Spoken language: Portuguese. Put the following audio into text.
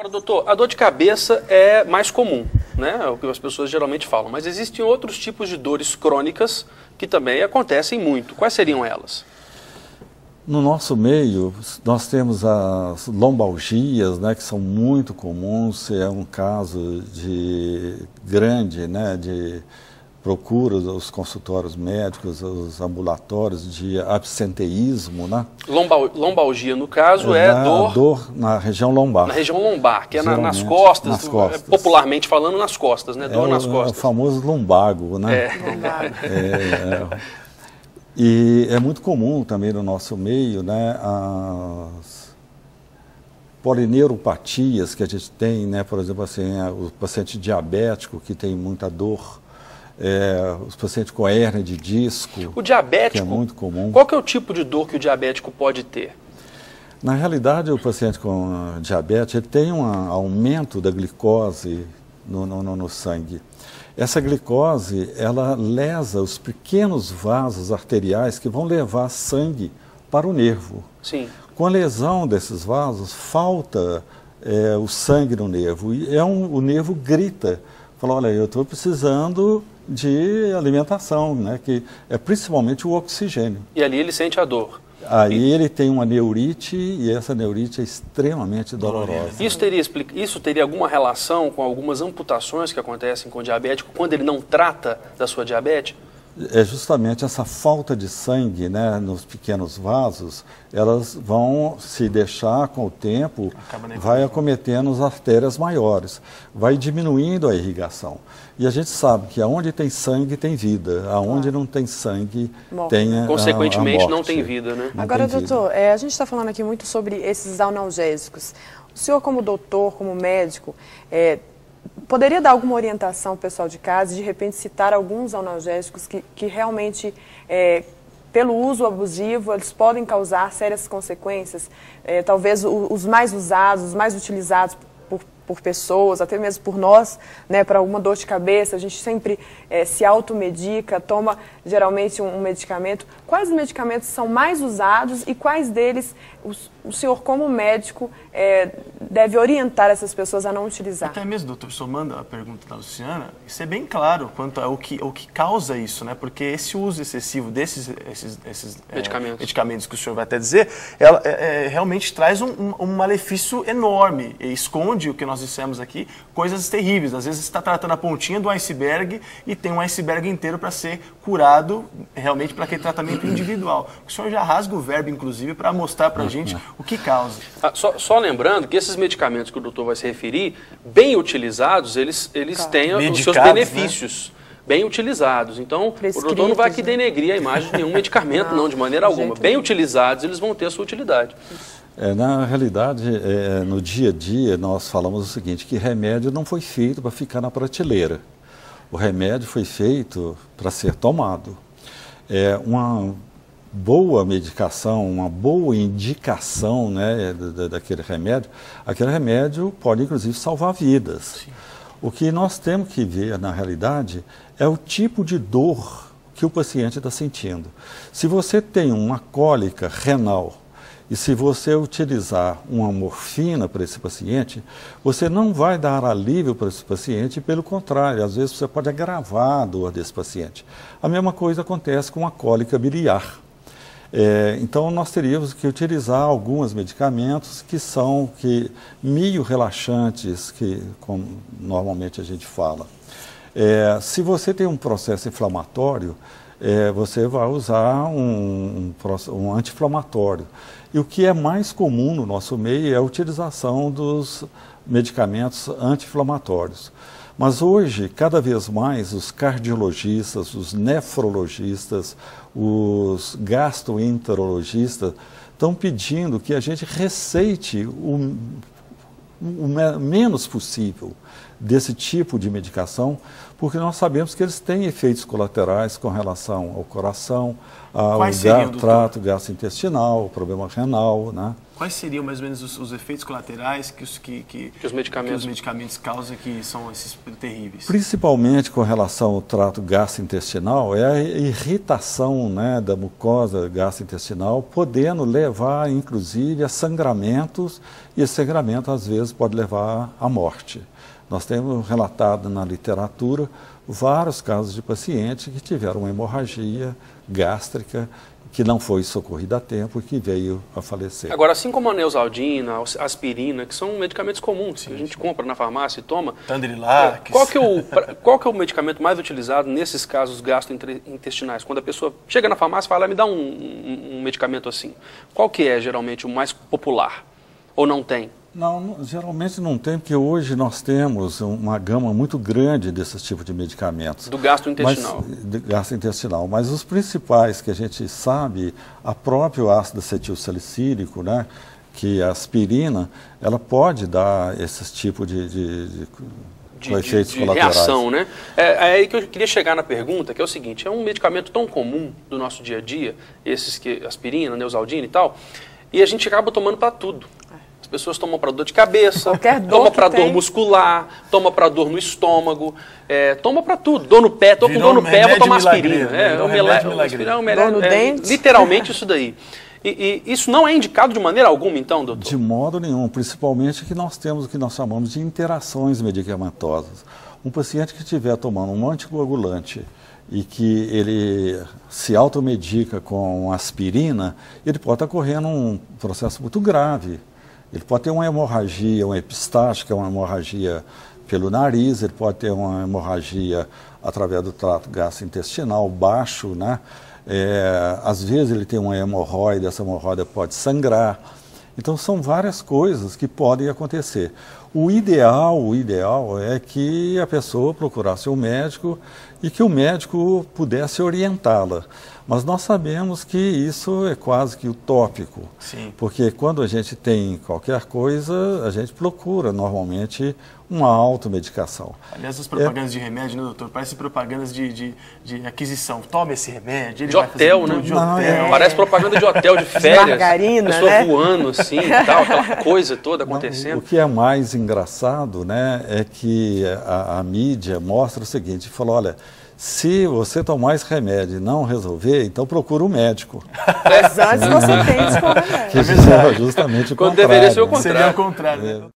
Agora, doutor, a dor de cabeça é mais comum, né? É o que as pessoas geralmente falam. Mas existem outros tipos de dores crônicas que também acontecem muito. Quais seriam elas? No nosso meio, nós temos as lombalgias, né, que são muito comuns. É um caso grande, né, de procura os consultórios médicos, os ambulatórios de absenteísmo, né? Lombalgia, no caso, é dor na região lombar. Na região lombar, que é nas costas, nas costas. Popularmente falando, nas costas, né? Dor nas costas. É o famoso lumbago, né? E é muito comum também no nosso meio, né, as polineuropatias que a gente tem, né? Por exemplo, assim, o paciente diabético que tem muita dor, os pacientes com hérnia de disco, o diabético, que é muito comum. Qual que é o tipo de dor que o diabético pode ter? Na realidade, o paciente com diabetes ele tem um aumento da glicose no sangue. Essa glicose, ela lesa os pequenos vasos arteriais que vão levar sangue para o nervo. Sim. Com a lesão desses vasos, falta o sangue no nervo. E o nervo grita, fala, olha, eu estou precisando de alimentação, né, que é principalmente o oxigênio. E ali ele sente a dor. Aí ele tem uma neurite e essa neurite é extremamente dolorosa. Isso teria alguma relação com algumas amputações que acontecem com o diabético quando ele não trata da sua diabetes? É justamente essa falta de sangue, né, nos pequenos vasos, elas vão se deixar com o tempo, vai acometendo as artérias maiores, vai diminuindo a irrigação. E a gente sabe que aonde tem sangue tem vida, aonde não tem sangue tem consequentemente a morte. Não tem vida, né? Agora, doutor, a gente está falando aqui muito sobre esses analgésicos. O senhor, como doutor, como médico, poderia dar alguma orientação ao pessoal de casa e, de repente, citar alguns analgésicos que realmente, pelo uso abusivo, eles podem causar sérias consequências? Talvez os mais usados, os mais utilizados por pessoas, até mesmo por nós, né, para alguma dor de cabeça, a gente sempre se automedica, toma geralmente um medicamento. Quais medicamentos são mais usados e quais deles o senhor, como médico, deve orientar essas pessoas a não utilizar? Até mesmo, doutor, somando a pergunta da Luciana, isso é bem claro quanto ao que causa isso, né? Porque esse uso excessivo desses medicamentos que o senhor vai até dizer, realmente traz um malefício enorme e esconde o que nós dissemos aqui, coisas terríveis. Às vezes você está tratando a pontinha do iceberg e tem um iceberg inteiro para ser curado realmente para aquele tratamento individual. O senhor já rasga o verbo, inclusive, para mostrar para a gente o que causa. Só lembrando que esses medicamentos que o doutor vai se referir, bem utilizados, eles têm os seus benefícios. Né? Bem utilizados. Então, o doutor não vai aqui denegrir a imagem de nenhum medicamento, não, de maneira alguma. Bem utilizados, eles vão ter a sua utilidade. Na realidade, no dia a dia, nós falamos o seguinte, que remédio não foi feito para ficar na prateleira. O remédio foi feito para ser tomado. Uma boa medicação, uma boa indicação, né, daquele remédio, aquele remédio pode, inclusive, salvar vidas. Sim. O que nós temos que ver, na realidade, é o tipo de dor que o paciente está sentindo. Se você tem uma cólica renal, e se você utilizar uma morfina para esse paciente, você não vai dar alívio para esse paciente, pelo contrário, às vezes você pode agravar a dor desse paciente. A mesma coisa acontece com a cólica biliar. Então, nós teríamos que utilizar alguns medicamentos que são meio relaxantes, como normalmente a gente fala. Se você tem um processo inflamatório, você vai usar um anti-inflamatório. E o que é mais comum no nosso meio é a utilização dos medicamentos anti-inflamatórios. Mas hoje, cada vez mais, os cardiologistas, os nefrologistas, os gastroenterologistas estão pedindo que a gente receite o menos possível desse tipo de medicação, porque nós sabemos que eles têm efeitos colaterais com relação ao coração, ao trato gastrointestinal, ao problema renal, né? quais seriam mais ou menos os efeitos colaterais que os medicamentos causam, que são esses terríveis? Principalmente com relação ao trato gastrointestinal, é a irritação, né, da mucosa gastrointestinal, podendo levar, inclusive, a sangramentos, e esse sangramento, às vezes, pode levar à morte. Nós temos relatado na literatura vários casos de pacientes que tiveram uma hemorragia gástrica, que não foi socorrida a tempo e que veio a falecer. Agora, assim como a neosaldina, a aspirina, que são medicamentos comuns, que a gente compra na farmácia e toma, Tandrilax. Qual que é o medicamento mais utilizado nesses casos gastrointestinais? Quando a pessoa chega na farmácia e fala, me dá um medicamento assim. Qual que é, geralmente, o mais popular? Ou não tem? Não, geralmente não tem, porque hoje nós temos uma gama muito grande desses tipos de medicamentos. Do gastrointestinal. Mas os principais que a gente sabe, a próprio ácido acetilsalicílico, né, que a aspirina, ela pode dar esses tipos de efeitos colaterais. Reação, né? É aí que eu queria chegar na pergunta, que é o seguinte, é um medicamento tão comum do nosso dia a dia, esses que aspirina, neosaldina e tal, e a gente acaba tomando para tudo. As pessoas tomam para dor de cabeça, tomam para dor muscular, tomam para dor no estômago, toma para tudo. Dor no pé, estou com dor no pé, vou tomar aspirina. Dor no dente. Literalmente isso daí. E isso não é indicado de maneira alguma, então, doutor? De modo nenhum, principalmente que nós temos o que nós chamamos de interações medicamentosas. Um paciente que estiver tomando um anticoagulante e que ele se automedica com aspirina, ele pode estar correndo um processo muito grave. Ele pode ter uma hemorragia, uma epistática, uma hemorragia pelo nariz, ele pode ter uma hemorragia através do trato gastrointestinal baixo, né? Às vezes ele tem uma hemorroide, essa hemorroide pode sangrar. Então são várias coisas que podem acontecer. O ideal é que a pessoa procurasse um médico e que o médico pudesse orientá-la. Mas nós sabemos que isso é quase que utópico. Sim. Porque quando a gente tem qualquer coisa, a gente procura normalmente uma automedicação. Aliás, as propagandas de remédio, né, doutor? Parece propagandas de aquisição. Tome esse remédio. Ele de hotel, né? De hotel. Parece propaganda de hotel, de férias. Margarina, pessoa, né? Voando assim e tal, aquela coisa toda acontecendo. O que é mais engraçado, né, é que a mídia mostra o seguinte, falou, olha, se você tomar esse remédio e não resolver, então procura um médico. Mas antes você tem que escolher. Que é justamente o Quando contrário. deveria ser o contrário. Seria o contrário, né?